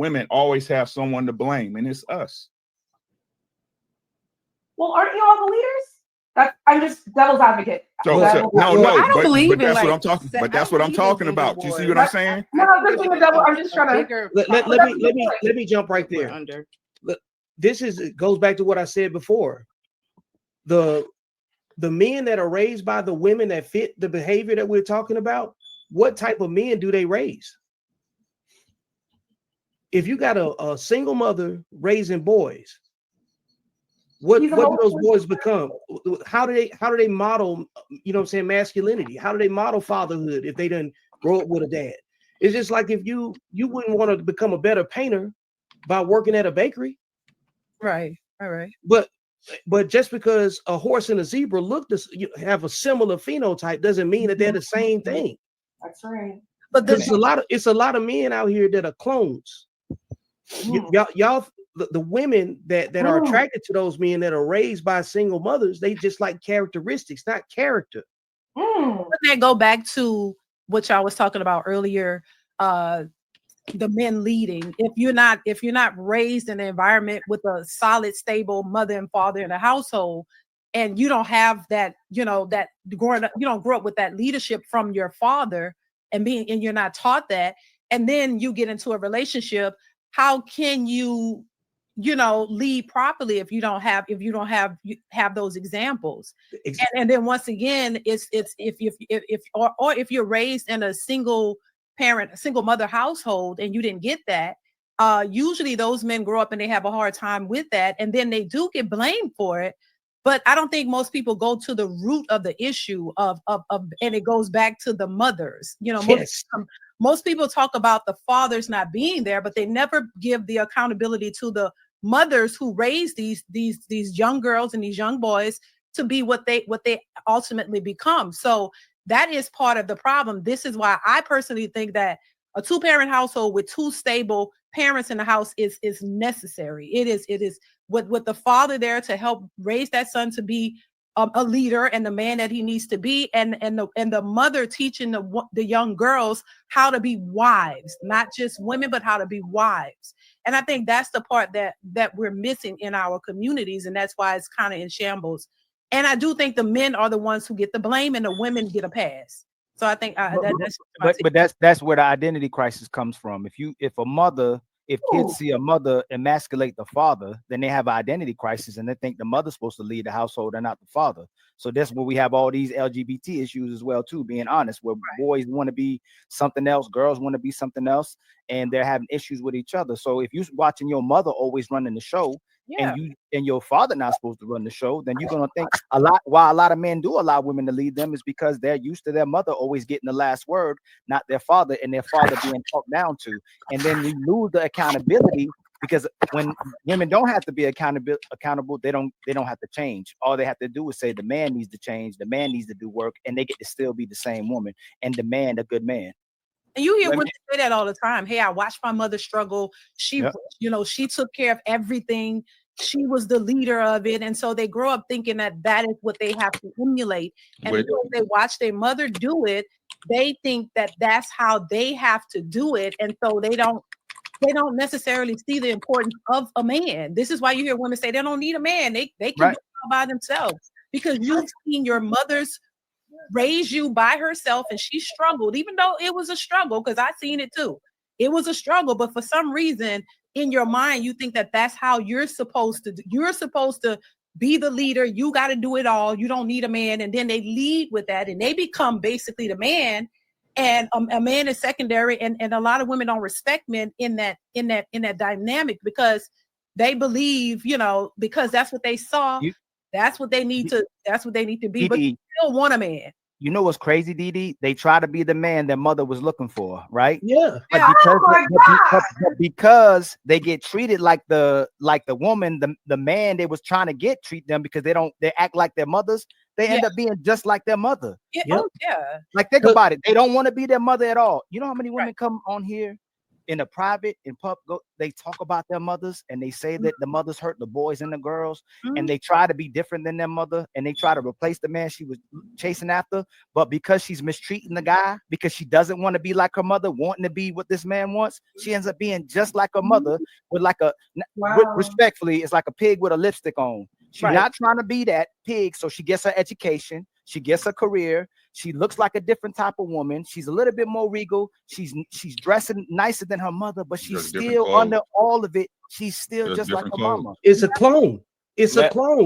women always have someone to blame, and it's us. Well, aren't you all the leaders? I'm just devil's advocate. No, I don't believe but in, that's like, what I'm talking. But that's what I'm talking about. You see what I'm saying? No, I'm just trying to. Let me jump right there. It goes back to what I said before. The men that are raised by the women that fit the behavior that we're talking about, what type of men do they raise? If you got a single mother raising boys, what do those boys become? How do they model, you know what I'm saying, masculinity? How do they model fatherhood if they didn't grow up with a dad? It's just like if you wouldn't want to become a better painter by working at a bakery. Right. All right. But just because a horse and a zebra have a similar phenotype doesn't mean that they're the same thing. That's right. But there's a lot of men out here that are clones. Y'all, the women that are attracted to those men that are raised by single mothers, they just like characteristics, not character. Wouldn't that go back to what y'all was talking about earlier? The men leading. If you're not raised in an environment with a solid, stable mother and father in a household, and you don't have that, that growing up, you don't grow up with that leadership from your father, and you're not taught that, and then you get into a relationship, how can you lead properly if you don't have those examples? And then once again, it's if you're raised in a single mother household and you didn't get that, usually those men grow up and they have a hard time with that, and then they do get blamed for it. But I don't think most people go to the root of the issue of and it goes back to the mothers. Yes. Most people talk about the fathers not being there, but they never give the accountability to the mothers who raise these young girls and these young boys to be what they ultimately become. So that is part of the problem. This is why I personally think that a 2-parent household with 2 stable parents in the house is necessary. It is with the father there to help raise that son to be a leader and the man that he needs to be, and the mother teaching the young girls how to be wives, not just women, but how to be wives. And I think that's the part that we're missing in our communities, and that's why it's kind of in shambles. And I do think the men are the ones who get the blame, and the women get a pass. So I think that's where the identity crisis comes from. If kids see a mother emasculate the father, then they have an identity crisis and they think the mother's supposed to lead the household and not the father. So that's where we have all these LGBT issues as well, too, being honest, where boys want to be something else, girls want to be something else, and they're having issues with each other. So if you're watching your mother always running the show, and your father not supposed to run the show, then you're gonna think why a lot of men do allow women to lead them is because they're used to their mother always getting the last word, not their father, and their father being talked down to. And then you lose the accountability, because when women don't have to be accountable, they don't have to change. All they have to do is say the man needs to change, the man needs to do work, and they get to still be the same woman and demand a good man. And you hear women say that all the time. Hey, I watched my mother struggle. She took care of everything. She was the leader of it. And so they grow up thinking that is what they have to emulate. And because they watch their mother do it, they think that that's how they have to do it. And so they don't necessarily see the importance of a man. This is why you hear women say they don't need a man. They can do it all by themselves, because you've seen your mother's raise you by herself, and she struggled, even though it was a struggle, because I seen it too. It was a struggle, but for some reason in your mind, you think that that's how you're supposed to do. You're supposed to be the leader. You got to do it all. You don't need a man. And then they lead with that, and they become basically the man, and a man is secondary. And a lot of women don't respect men in that dynamic, because they believe, because that's what they saw. That's what they need to be. But you still want a man. You know what's crazy, Dee? They try to be the man their mother was looking for, right? Yeah. But because they get treated like the woman, the man they was trying to treat them, because they act like their mothers, they end up being just like their mother. Yeah. Oh, yeah. Like, think about it. They don't want to be their mother at all. You know how many women come on here in the private, in pub, they talk about their mothers and they say that the mothers hurt the boys and the girls, and they try to be different than their mother, and they try to replace the man she was chasing after. But because she's mistreating the guy, because she doesn't want to be like her mother, wanting to be what this man wants, she ends up being just like her mother, with like a, respectfully, it's like a pig with a lipstick on. She's not trying to be that pig, so she gets her education, she gets her career, she looks like a different type of woman, she's a little bit more regal, she's dressing nicer than her mother, but she's still under all of it, she's still just like her mama. It's a clone. It's a clone.